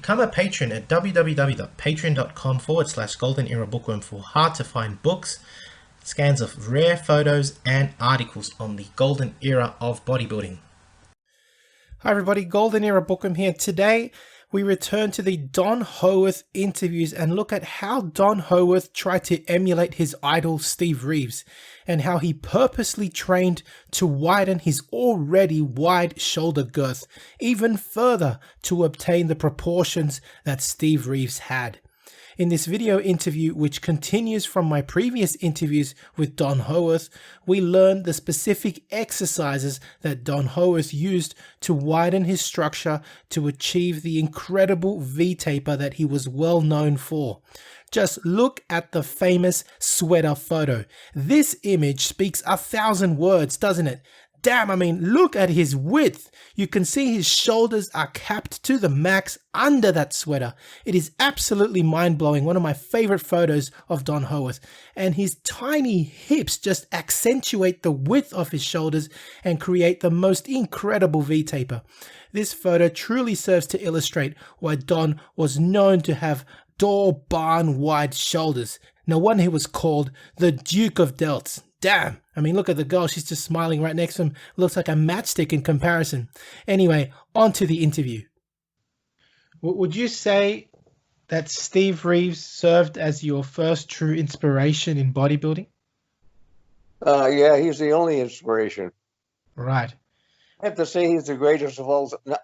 Become a patron at www.patreon.com/Golden Era Bookworm for hard to find books, scans of rare photos, and articles on the golden era of bodybuilding. Hi everybody, Golden Era Bookworm here. Today we return to the Don Howorth interviews and look at how Don Howorth tried to emulate his idol Steve Reeves and how he purposely trained to widen his already wide shoulder girth even further to obtain the proportions that Steve Reeves had. In this video interview, which continues from my previous interviews with Don Howorth, we learn the specific exercises that Don Howorth used to widen his structure to achieve the incredible V-taper that he was well known for. Just look at the famous sweater photo. This image speaks 1,000 words, doesn't it? Damn, I mean, look at his width. You can see his shoulders are capped to the max under that sweater. It is absolutely mind-blowing. One of my favorite photos of Don Howorth. And his tiny hips just accentuate the width of his shoulders and create the most incredible V-taper. This photo truly serves to illustrate why Don was known to have door barn wide shoulders. No wonder he was called the Duke of Delts. Damn. I mean, look at the girl. She's just smiling right next to him. Looks like a matchstick in comparison. Anyway, on to the interview. Would you say that Steve Reeves served as your first true inspiration in bodybuilding? Yeah, he's the only inspiration. Right. I have to say he's the greatest of all time.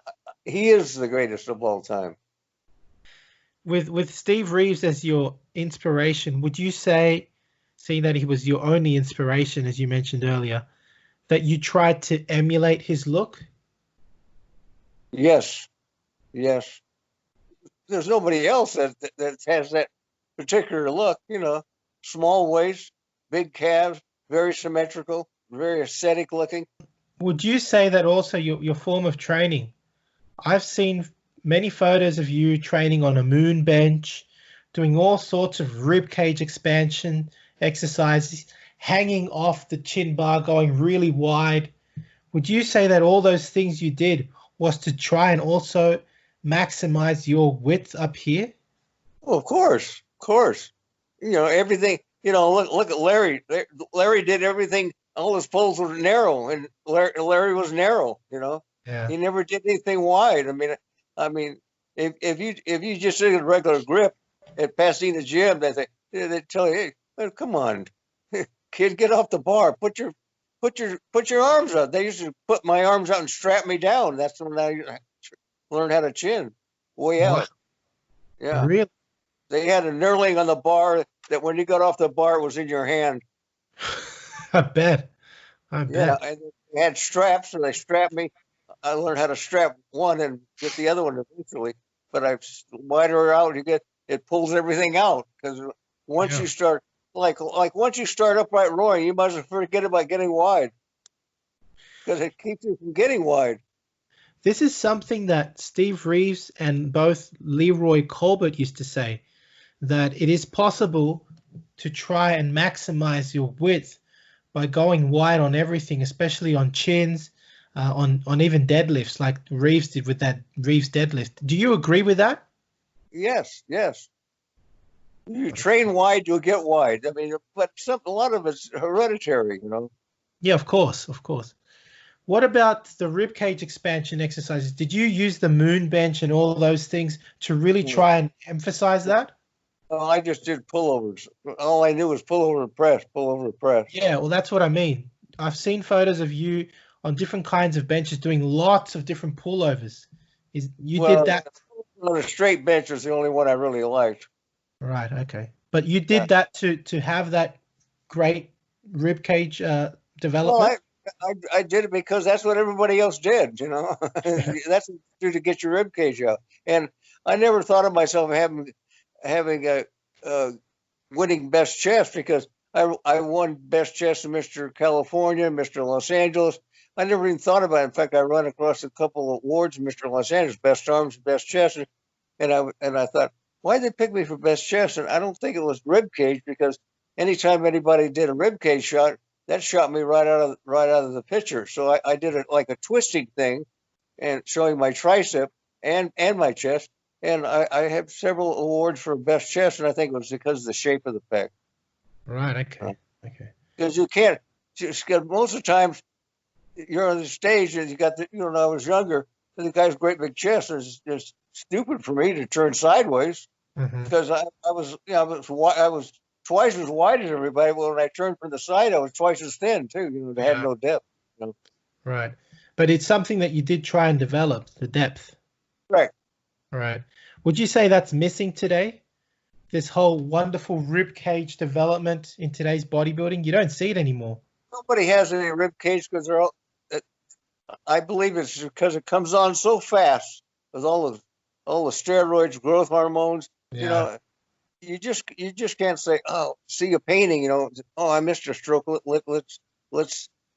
He is the greatest of all time. With Steve Reeves as your inspiration, would you say, seeing that he was your only inspiration, as you mentioned earlier, that you tried to emulate his look? Yes. Yes. There's nobody else that has that particular look, you know, small waist, big calves, very symmetrical, very aesthetic looking. Would you say that also your form of training? I've seen many photos of you training on a moon bench, doing all sorts of rib cage expansion exercises, hanging off the chin bar, going really wide. Would you say that all those things you did was to try and also maximize your width up here? Oh, of course. You know, everything, you know, look at Larry. Larry did everything. All his poles were narrow, and Larry was narrow, you know. Yeah. He never did anything wide. I mean, if you just did a regular grip at Pasadena Gym, they tell you, hey, come on, kid, get off the bar. Put your arms out. They used to put my arms out and strap me down. That's when I learned how to chin way out. Wow. Yeah, Really? they had a knurling on the bar that when you got off the bar, it was in your hand. I bet. Yeah, and they had straps, so they strapped me. I learned how to strap one and get the other one eventually. But I wider out, it pulls everything out, because once you start like once you start upright rowing, you must forget about getting wide, because it keeps you from getting wide. This is something that Steve Reeves and both Leroy Colbert used to say, that it is possible to try and maximize your width by going wide on everything, especially on chins, on even deadlifts, like Reeves did with that Reeves deadlift. Do you agree with that? Yes. You train wide, you'll get wide. I mean, but a lot of it's hereditary, you know. Yeah, of course. What about the rib cage expansion exercises? Did you use the moon bench and all those things to really try and emphasize that? Oh, I just did pullovers. All I knew was pullover press. Yeah, well, that's what I mean. I've seen photos of you on different kinds of benches doing lots of different pullovers. Did that? On a straight bench was the only one I really liked. Right, okay. But you did that to have that great rib cage development? Well, I did it because that's what everybody else did, you know. That's what you do to get your rib cage out. And I never thought of myself having a winning best chest, because I won best chest in Mr. California, Mr. Los Angeles. I never even thought about it. In fact, I run across a couple of awards in Mr. Los Angeles, best arms, best chest, and I thought, why did they pick me for best chest? And I don't think it was rib cage, because anytime anybody did a rib cage shot, that shot me right out of the picture. So I did it like a twisting thing, and showing my tricep and my chest, and I have several awards for best chest, and I think it was because of the shape of the pec. Right. Okay. Okay. Because you can't, most of the times you're on the stage and you got the, when I was younger, the guy's great big chest is just stupid for me to turn sideways Mm-hmm. because I was, I was twice as wide as everybody. Well, when I turned from the side, I was twice as thin too. They had Yeah. no depth. Right. But it's something that you did try and develop, the depth. Right. Right. Would you say that's missing today? This whole wonderful rib cage development in today's bodybuilding? You don't see it anymore. Nobody has any rib cage because they're all. I believe it's because it comes on so fast with all the steroids, growth hormones. You Yeah. know, you just can't say, oh, see a painting. Oh, I missed a stroke. Let's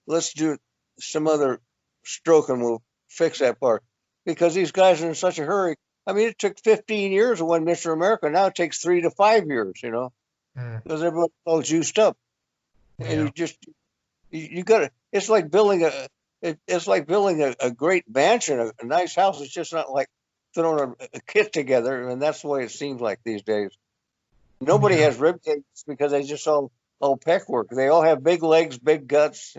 let's do some other stroke and we'll fix that part because these guys are in such a hurry. I mean, it took 15 years to win Mr. America. Now it takes 3 to 5 years. Mm. Because everyone's all juiced up, and Yeah. you got to. It's like building a great mansion, a nice house. It's just not like throwing a kit together, and that's the way it seems like these days. Nobody Yeah. has rib cages because they just all pec work. They all have big legs, big guts.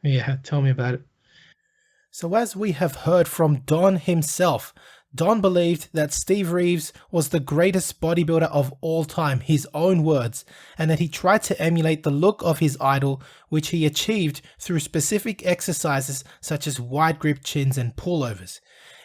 Yeah. Tell me about it. So, as we have heard from Don himself, Don believed that Steve Reeves was the greatest bodybuilder of all time, his own words, and that he tried to emulate the look of his idol, which he achieved through specific exercises such as wide grip chins and pullovers.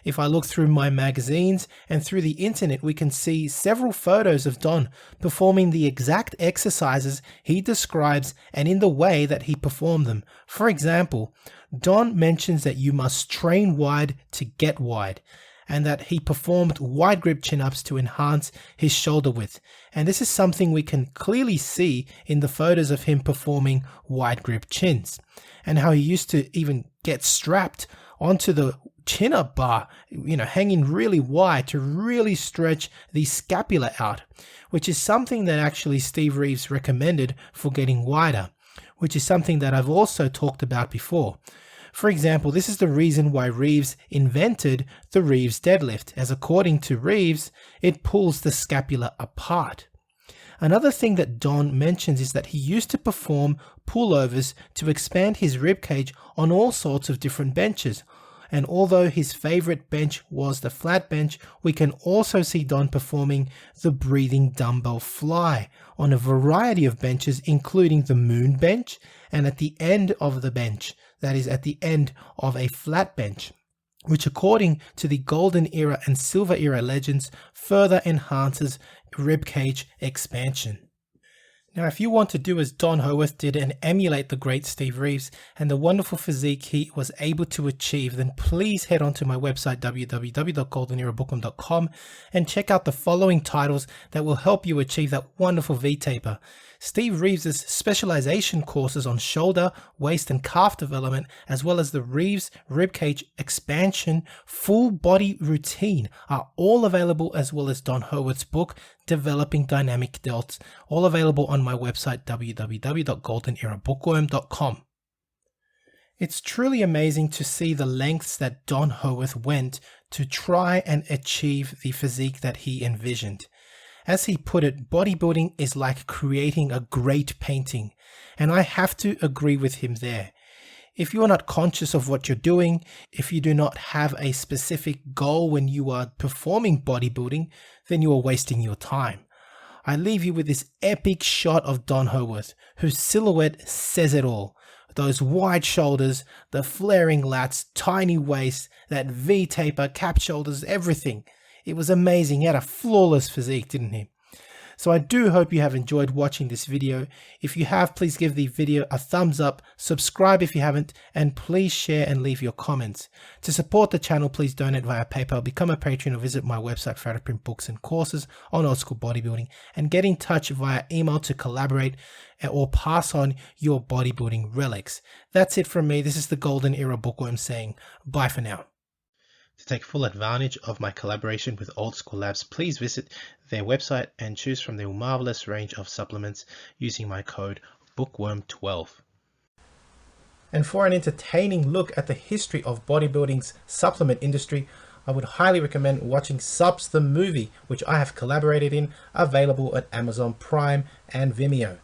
If I look through my magazines and through the internet, we can see several photos of Don performing the exact exercises he describes and in the way that he performed them. For example, Don mentions that you must train wide to get wide, and that he performed wide grip chin-ups to enhance his shoulder width. And this is something we can clearly see in the photos of him performing wide grip chins, and how he used to even get strapped onto the chin-up bar, hanging really wide to really stretch the scapula out, which is something that actually Steve Reeves recommended for getting wider, which is something that I've also talked about before. For example, this is the reason why Reeves invented the Reeves deadlift, as according to Reeves, it pulls the scapula apart. Another thing that Don mentions is that he used to perform pullovers to expand his ribcage on all sorts of different benches. And although his favorite bench was the flat bench, we can also see Don performing the breathing dumbbell fly on a variety of benches, including the moon bench and at the end of the bench, that is at the end of a flat bench, which according to the golden era and silver era legends further enhances ribcage expansion. Now, if you want to do as Don Howorth did and emulate the great Steve Reeves and the wonderful physique he was able to achieve, then please head on to my website www.goldenerabookworm.com and check out the following titles that will help you achieve that wonderful V-taper. Steve Reeves' specialization courses on shoulder, waist, and calf development, as well as the Reeves Ribcage Expansion Full Body Routine, are all available, as well as Don Howorth's book, Developing Dynamic Delts, all available on my website www.goldenerabookworm.com. It's truly amazing to see the lengths that Don Howorth went to try and achieve the physique that he envisioned. As he put it, bodybuilding is like creating a great painting, and I have to agree with him there. If you are not conscious of what you're doing, if you do not have a specific goal when you are performing bodybuilding, then you are wasting your time. I leave you with this epic shot of Don Howorth, whose silhouette says it all. Those wide shoulders, the flaring lats, tiny waist, that V-taper, cap shoulders, everything. It was amazing. He had a flawless physique, didn't he? So I do hope you have enjoyed watching this video. If you have, please give the video a thumbs up, subscribe if you haven't, and please share and leave your comments. To support the channel, please donate via PayPal, become a patron, or visit my website for how to print books and courses on old school bodybuilding, and get in touch via email to collaborate or pass on your bodybuilding relics. That's it from me. This is the Golden Era Bookworm saying bye for now. To take full advantage of my collaboration with Old School Labs, please visit their website and choose from their marvelous range of supplements using my code BOOKWORM12. And for an entertaining look at the history of bodybuilding's supplement industry, I would highly recommend watching Subs the Movie, which I have collaborated in, available at Amazon Prime and Vimeo.